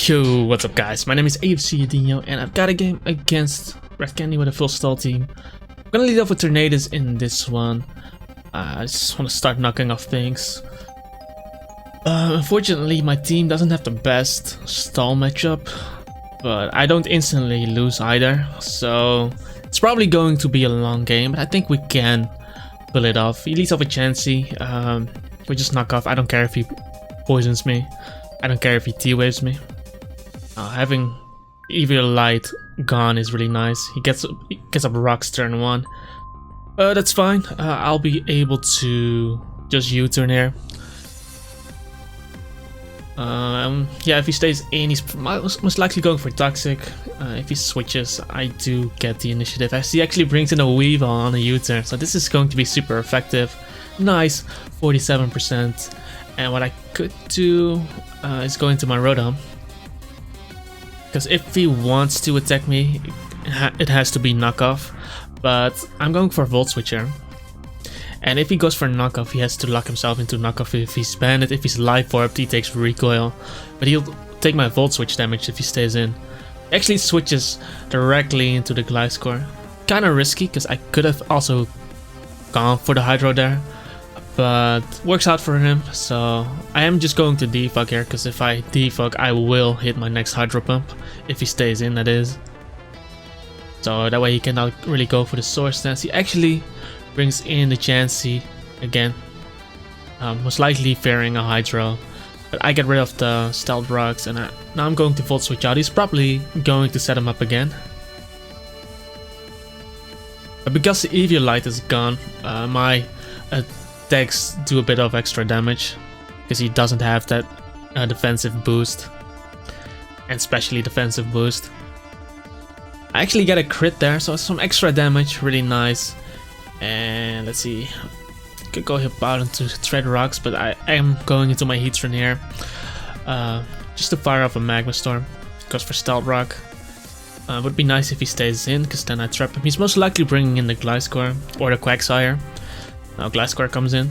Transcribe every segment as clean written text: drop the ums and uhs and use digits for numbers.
Yo, what's up guys? My name is AFC Adino and I've got a game against Red Candy with a full stall team. I'm gonna lead off with Tornadoes in this one. I just want to start knocking off things. Unfortunately, my team doesn't have the best stall matchup, but I don't instantly lose either, so it's probably going to be a long game, but I think we can pull it off. He leads off with Chansey. We just knock off. I don't care if he poisons me. I don't care if he T-waves me. Having Weavile Light gone is really nice. He gets up rocks turn 1. That's fine. I'll be able to just U-turn here. Yeah, if he stays in, he's most likely going for Toxic. If he switches, I do get the initiative. As he actually brings in a Weavile on a U-turn, so this is going to be super effective. Nice, 47%. And what I could do is go into my Rotom. Because if he wants to attack me, it has to be knockoff. But I'm going for Volt Switch here. And if he goes for knockoff, he has to lock himself into knockoff. If he's banded, if he's life orbed, he takes recoil. But he'll take my Volt Switch damage if he stays in. He actually switches directly into the Gliscor. Kind of risky, because I could have also gone for the Hydro there. But works out for him, so I am just going to defog here, because if I defog, I will hit my next Hydro Pump, if he stays in, that is. So that way he cannot really go for the Sword Stance. He actually brings in the Chansey again, most likely fearing a Hydro. But I get rid of the Stealth Rocks, and now I'm going to Volt Switch out. He's probably going to set him up again. But because the Weavile Light is gone, my attacks do a bit of extra damage, because he doesn't have that defensive boost, and especially defensive boost. I actually get a crit there, so some extra damage, really nice. And let's see, could go Hippowdon to trade rocks, but I am going into my Heatran here, just to fire off a Magma Storm. Goes for Stealth Rock. Would be nice if he stays in, because then I trap him. He's most likely bringing in the Gliscor or the Quagsire. Now Gliscor comes in.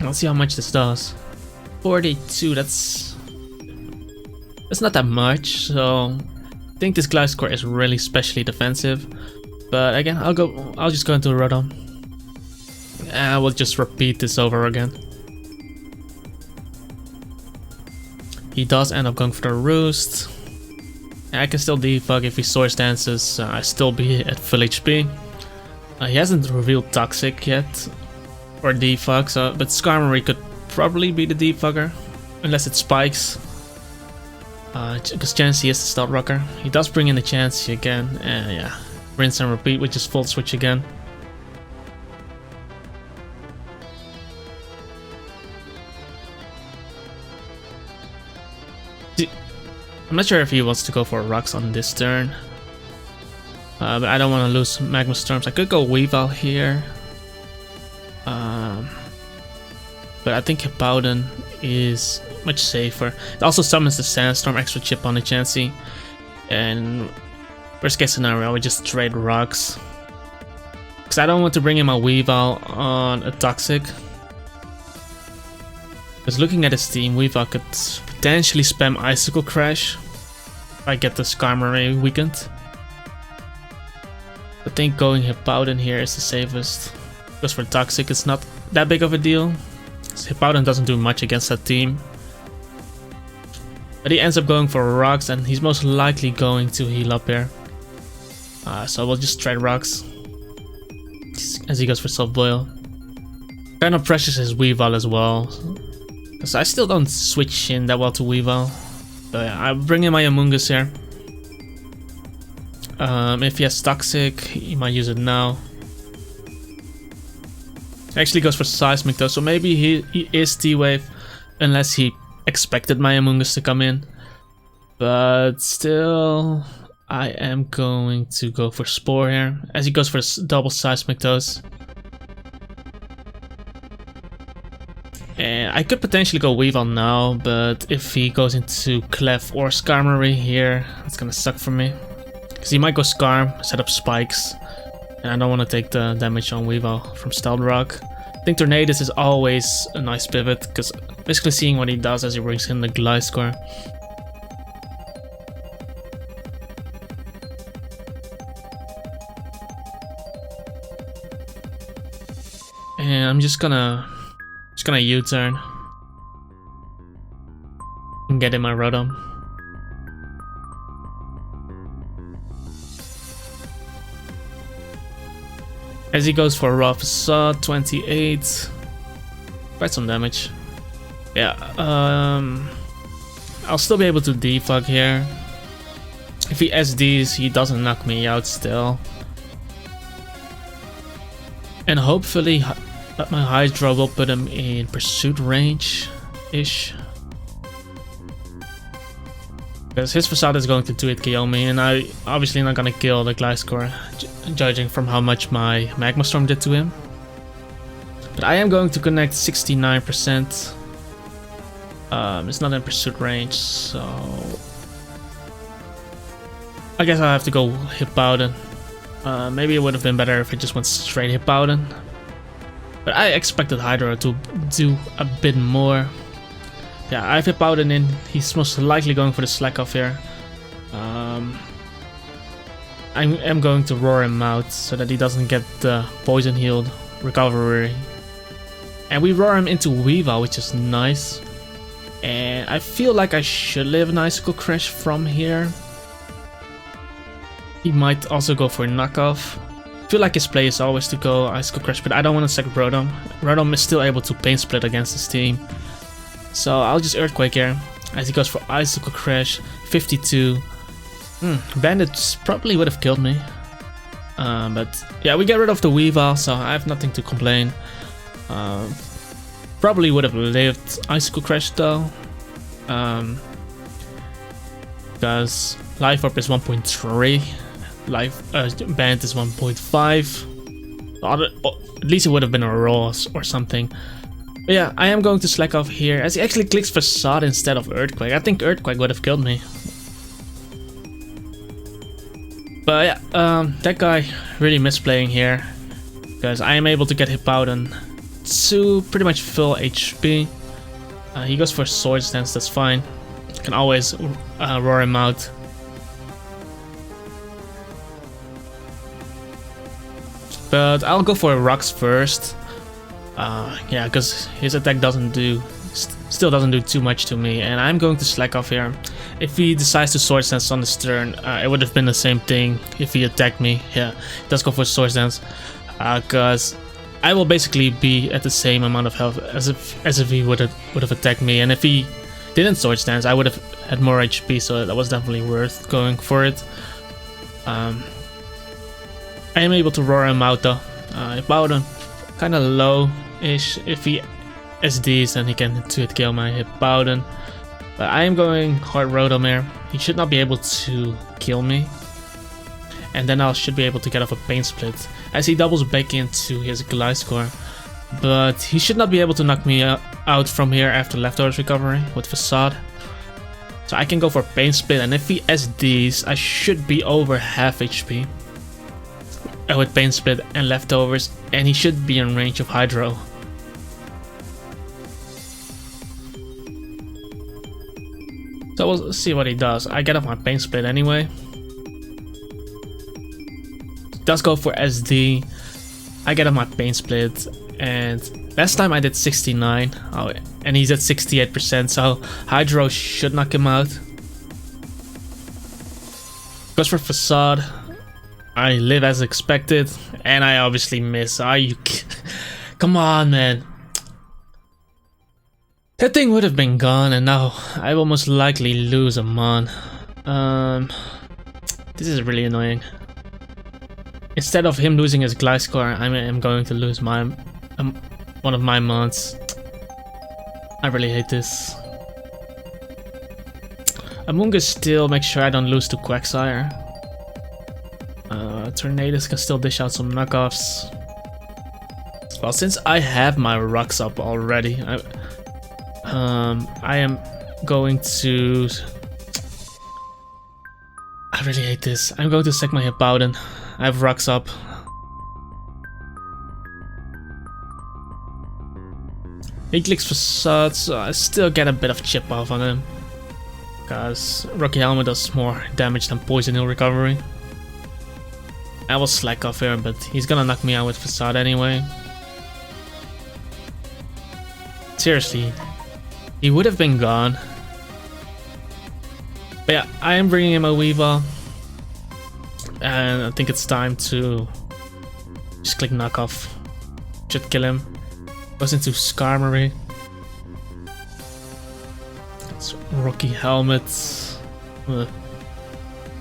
Let's see how much this does. 42. That's not that much. So I think this Gliscor is really specially defensive. But again, I'll just go into Rotom. And we'll just repeat this over again. He does end up going for the Roost. And I can still defog if he Swords Dances. I still be at full HP. He hasn't revealed Toxic yet, or defog, so, but Skarmory could probably be the defogger, unless it spikes. Because Chansey is the Stealth Rocker. He does bring in the Chansey again, and yeah, rinse and repeat with just Volt Switch again. I'm not sure if he wants to go for rocks on this turn. But I don't want to lose Magma Storms. I could go Weavile here. But I think Hippowdon is much safer. It also summons the Sandstorm, extra chip on the Chansey. And worst case scenario, I would just trade rocks. Because I don't want to bring in my Weavile on a Toxic. Because looking at his team, Weavile could potentially spam Icicle Crash if I get the Skarmory weakened. I think going Hippowdon here is the safest. Because for Toxic, it's not that big of a deal. Hippowdon doesn't do much against that team. But he ends up going for rocks, and he's most likely going to heal up here. So we'll just trade rocks as he goes for Self Boil. Kind of pressures his Weavile as well, because I still don't switch in that well to Weavile. But yeah, I bring in my Amoonguss here. If he has Toxic, he might use it now. Actually goes for Seismic though, so maybe he is T-Wave, unless he expected my Amoonguss to come in. But still, I am going to go for Spore here, as he goes for double Seismic Toes. And I could potentially go Weavile now, but if he goes into Clef or Skarmory here, it's gonna suck for me. Because he might go Skarm, set up spikes, and I don't want to take the damage on Weavile from Stealth Rock. I think Tornadoes is always a nice pivot, because basically seeing what he does as he brings in the Gliscor. And I'm just gonna U-turn and get in my Rotom. As he goes for Raw Facade, 28. Quite some damage. Yeah, I'll still be able to defog here. If he SDs, he doesn't knock me out still. And hopefully my Hydro will put him in pursuit range-ish. Because his Facade is going to 2-hit KO me, and I obviously not gonna kill the Gliscor, judging from how much my Magma Storm did to him. But I am going to connect 69%. It's not in pursuit range, so I guess I have to go Hippowdon. Maybe it would have been better if it just went straight Hippowdon. But I expected Hydro to do a bit more. Yeah, I have Hippowdon in. He's most likely going for the Slack Off here. I am going to roar him out so that he doesn't get the poison healed recovery. And we roar him into Weavile, which is nice. And I feel like I should live an Icicle Crash from here. He might also go for a knockoff. I feel like his play is always to go Icicle Crash, but I don't want to sack Rotom. Rotom is still able to Pain Split against his team. So I'll just Earthquake here as he goes for Icicle Crash, 52. Bandits probably would have killed me. But yeah, we get rid of the Weavile, so I have nothing to complain. Probably would have lived Icicle Crash though. Because Life Orb is 1.3. Band is 1.5. At least it would have been a Ross or something. But yeah, I am going to Slack Off here as he actually clicks Facade instead of Earthquake. I think Earthquake would have killed me. But yeah, that guy really misplaying here. Because I am able to get Hippowdon to pretty much full HP. He goes for Swords Dance, that's fine. Can always roar him out. But I'll go for Rocks first. Yeah, because his attack still doesn't do too much to me, and I'm going to Slack Off here. If he decides to Swords Dance on his turn, it would have been the same thing if he attacked me. Yeah, he does go for Swords Dance, because I will basically be at the same amount of health as if he would have attacked me, and if he didn't Swords Dance, I would have had more HP, so that was definitely worth going for it. I am able to roar him out though. Hippowdon, kind of low-ish. If he SDs, then he can 2-hit kill my Hippowdon. But I am going hard Rotom here. He should not be able to kill me. And then I should be able to get off a Pain Split as he doubles back into his Gliscor. But he should not be able to knock me out from here after Leftovers recovery with Facade. So I can go for Pain Split, and if he SDs, I should be over half HP. With Pain Split and Leftovers, and he should be in range of Hydro. So we'll see what he does. I get off my Pain Split anyway. Does go for SD. I get off my Pain Split, and last time I did 69. Oh, and he's at 68%, so Hydro should knock him out. Goes for Facade. I live as expected, and I obviously miss. Are you? Come on, man. That thing would have been gone, and now I will most likely lose a Mon. This is really annoying. Instead of him losing his Gliscor, I am going to lose my one of my Mons. I really hate this. Amoonguss still make sure I don't lose to Quagsire. Tornadus can still dish out some knockoffs. Well, since I have my rocks up already, I am going to... I really hate this. I'm going to sack my Hippowdon. I have rocks up. He clicks Facade, so I still get a bit of chip off on him. Because Rocky Helmet does more damage than Poison Heal recovery. I will Slack Off here, but he's gonna knock me out with Facade anyway. Seriously, he would have been gone. But yeah, I am bringing him a Weavile. And I think it's time to just click knockoff. Should kill him. Goes into Skarmory. It's Rocky Helmet.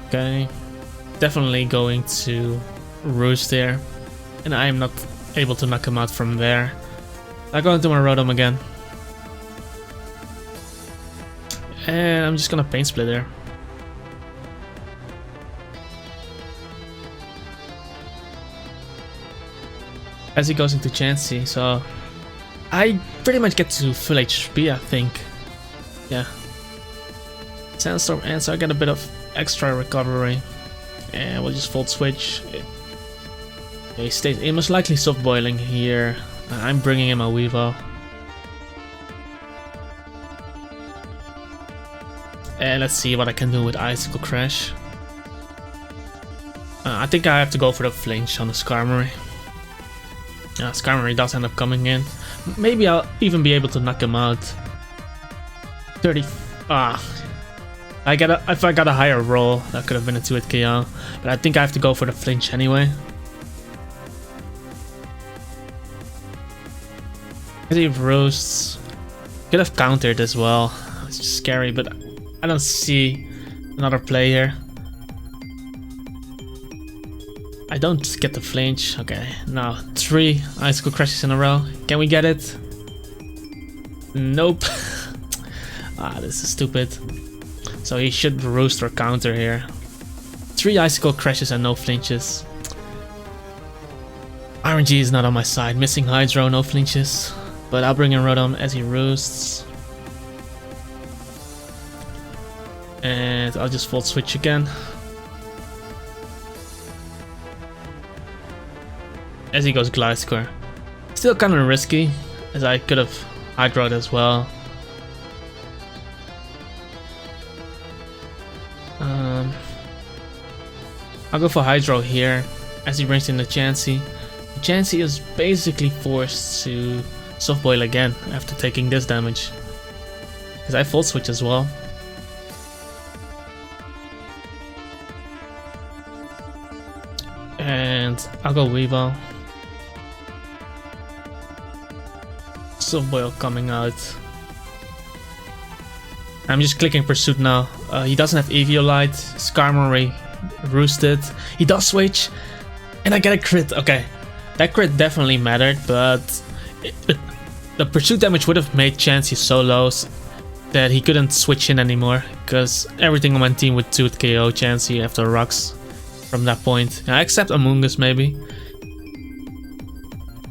Okay. Definitely going to Roost there. And I am not able to knock him out from there. I go into my Rotom again. And I'm just gonna Pain Split there. As he goes into Chansey, so I pretty much get to full HP, I think. Yeah. Sandstorm ends, so I get a bit of extra recovery. And we'll just Volt Switch. He stays. He most likely soft boiling here. I'm bringing him a Weavile. And let's see what I can do with Icicle Crash. I think I have to go for the flinch on the Skarmory. Skarmory does end up coming in. Maybe I'll even be able to knock him out. 30. If I got a higher roll, that could have been a 2-hit KO. But I think I have to go for the flinch anyway. He roasts. Could have countered as well. It's just scary, but I don't see another play here. I don't get the flinch. Okay, now 3 Icicle Crashes in a row. Can we get it? Nope. This is stupid. So he should roost or counter here. 3 Icicle Crashes and no flinches. RNG is not on my side. Missing Hydro, no flinches. But I'll bring in Rotom as he roosts. And I'll just Volt Switch again. As he goes Gliscor. Still kind of risky, as I could have Hydroed as well. I'll go for Hydro here, as he brings in the Chansey. Chansey is basically forced to Soft Boil again after taking this damage. Because I Volt Switch as well. And I'll go Weavile. Soft Boil coming out. I'm just clicking Pursuit now. He doesn't have Eviolite. Skarmory roosted. He does switch. And I get a crit. Okay. That crit definitely mattered, but the Pursuit damage would have made Chansey so low that he couldn't switch in anymore. Because everything on my team would 2-hit KO Chansey after rocks from that point. Except Amoonguss maybe.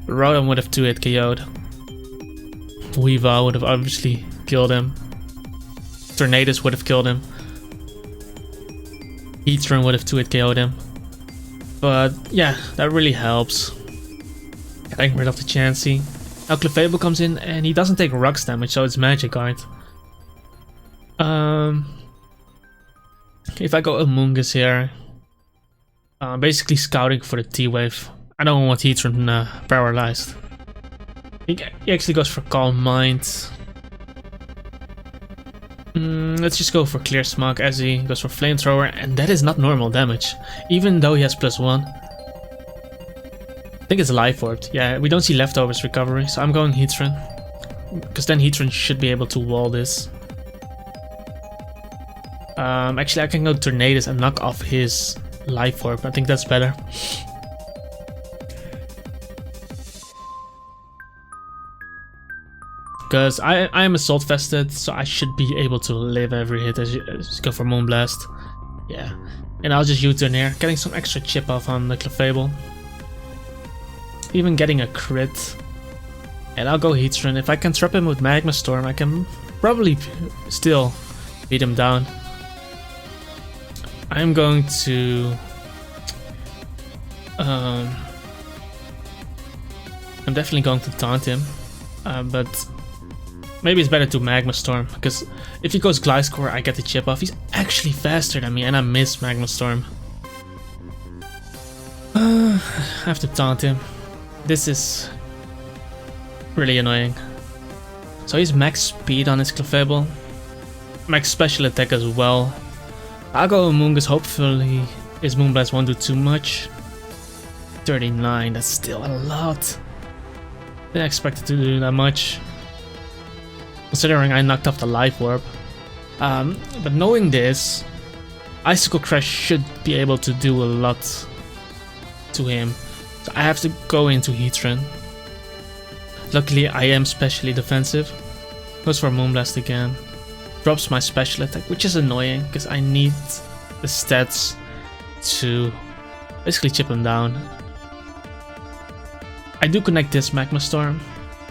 Rotom would have 2-hit KO'd. Weavile would have obviously killed him. Tornadus would have killed him. Heatran would have 2-hit KO'd him. But yeah, that really helps. Getting rid of the Chansey. Now Clefable comes in and he doesn't take rocks damage, so it's Magic Guard. If I go Amoonguss here, basically scouting for the T-Wave. I don't want Heatran paralyzed. He actually goes for Calm Mind. Let's just go for Clear Smog as he goes for Flamethrower, and that is not normal damage, even though he has +1. I think it's Life Orb. Yeah, we don't see Leftovers recovery, so I'm going Heatran. Because then Heatran should be able to wall this. Actually, I can go Tornadus and knock off his Life Orb. I think that's better. Because I am Assault Vested, so I should be able to live every hit as you go for Moonblast. Yeah. And I'll just U-turn here, getting some extra chip off on the Clefable. Even getting a crit. And I'll go Heatran. If I can trap him with Magma Storm, I can probably still beat him down. I'm going to... I'm definitely going to taunt him. But... maybe it's better to Magma Storm, because if he goes Gliscor, I get the chip off. He's actually faster than me, and I miss Magma Storm. I have to taunt him. This is really annoying. So he's max speed on his Clefable, max special attack as well. I'll go Amoonguss, hopefully his Moonblast won't do too much. 39, that's still a lot. Didn't expect it to do that much, considering I knocked off the Life Orb. But knowing this, Icicle Crash should be able to do a lot to him. So I have to go into Heatran. Luckily I am specially defensive. Goes for Moonblast again. Drops my special attack, which is annoying because I need the stats to basically chip him down. I do connect this Magma Storm,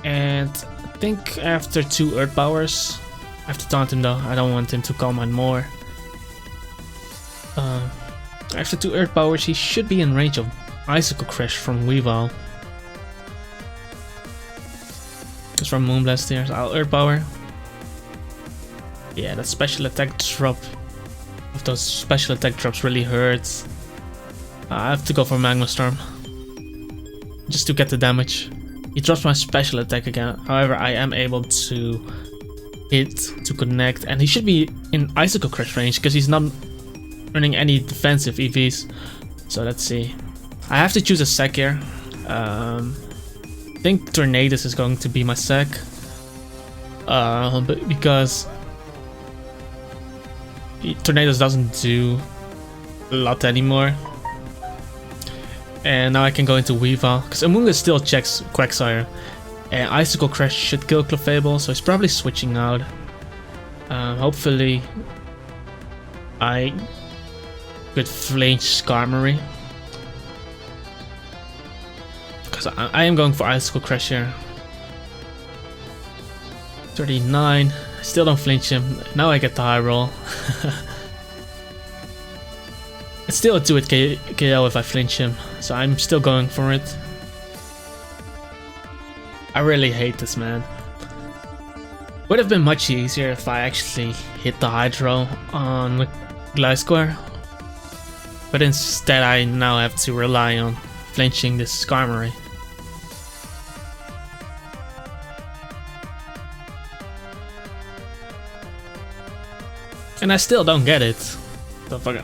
and I think after 2 Earth Powers, I have to taunt him though. I don't want him to calm on more. After 2 Earth Powers, he should be in range of Icicle Crash from Weavile. Goes from Moonblast here, so I'll Earth Power. Yeah, that special attack drop, if those special attack drops really hurts. I have to go for Magma Storm, just to get the damage. He drops my special attack again, however I am able to hit to connect, and he should be in Icicle Crash range because he's not running any defensive EVs. So let's see. I have to choose a sec here. I think Tornadus is going to be my sec, but because Tornadus doesn't do a lot anymore. And now I can go into Weavile, because Amoonguss still checks Quagsire. And Icicle Crash should kill Clefable, so he's probably switching out. Hopefully I could flinch Skarmory, because I am going for Icicle Crash here. 39, I still don't flinch him. Now I get the high roll. It's still a 2-hit KO if I flinch him, so I'm still going for it. I really hate this, man. Would have been much easier if I actually hit the Hydro on Gliscor, but instead I now have to rely on flinching this Skarmory. And I still don't get it. The fuck. I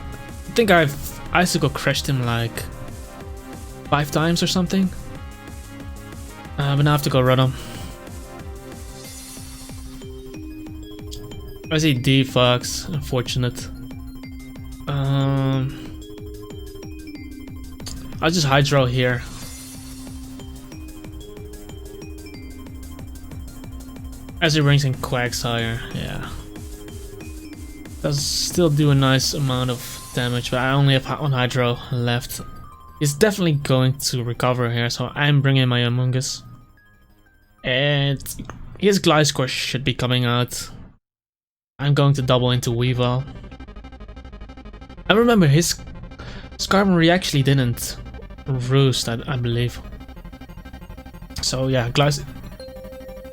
think I've Icicle Crashed him like 5 times or something. But now I have to go Rotom. I see D-Fox, unfortunate. I'll just Hydro here. As he brings in Quagsire, yeah. Does still do a nice amount of damage, but I only have 1 Hydro left. He's definitely going to recover here, so I'm bringing my Amoonguss. And his Gliscor should be coming out. I'm going to double into Weavile. I remember his Skarmory actually didn't roost, I believe. So yeah,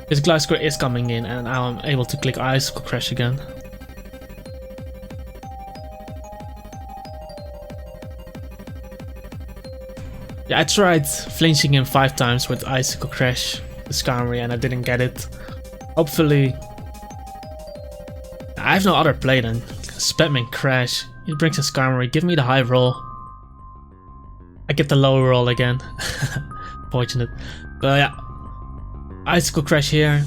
his Gliscor is coming in, and now I'm able to click Icicle Crash again. Yeah, I tried flinching him 5 times with Icicle Crash, the Skarmory, and I didn't get it. Hopefully, I have no other play than Spaming Crash. He brings a Skarmory, give me the high roll. I get the low roll again. Fortunate. But yeah, Icicle Crash here,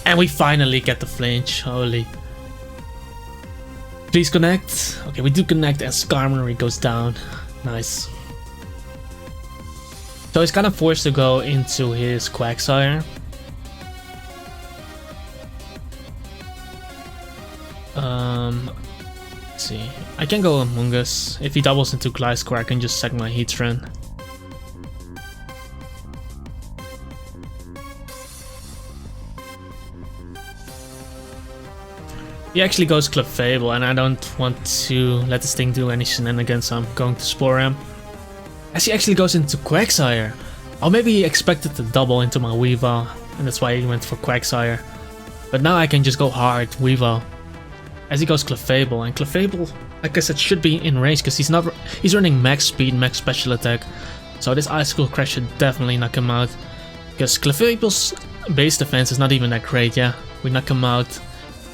and we finally get the flinch. Holy. Please connect. Okay, we do connect, and Skarmory goes down. Nice. So he's kind of forced to go into his Quagsire. Let's see. I can go Amoonguss. If he doubles into Gliscor, I can just sack my Heatran. He actually goes Clefable, and I don't want to let this thing do any shenanigans, so I'm going to Spore him. As he actually goes into Quagsire. Or maybe he expected to double into my Weavile, and that's why he went for Quagsire. But now I can just go hard Weavile. As he goes Clefable, and Clefable, like I said, should be in range because he's running max speed, max special attack. So this Icicle Crash should definitely knock him out. Because Clefable's base defense is not even that great, yeah. We knock him out,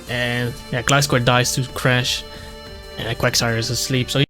and yeah, Gliscor dies to Crash, and Quagsire is asleep. So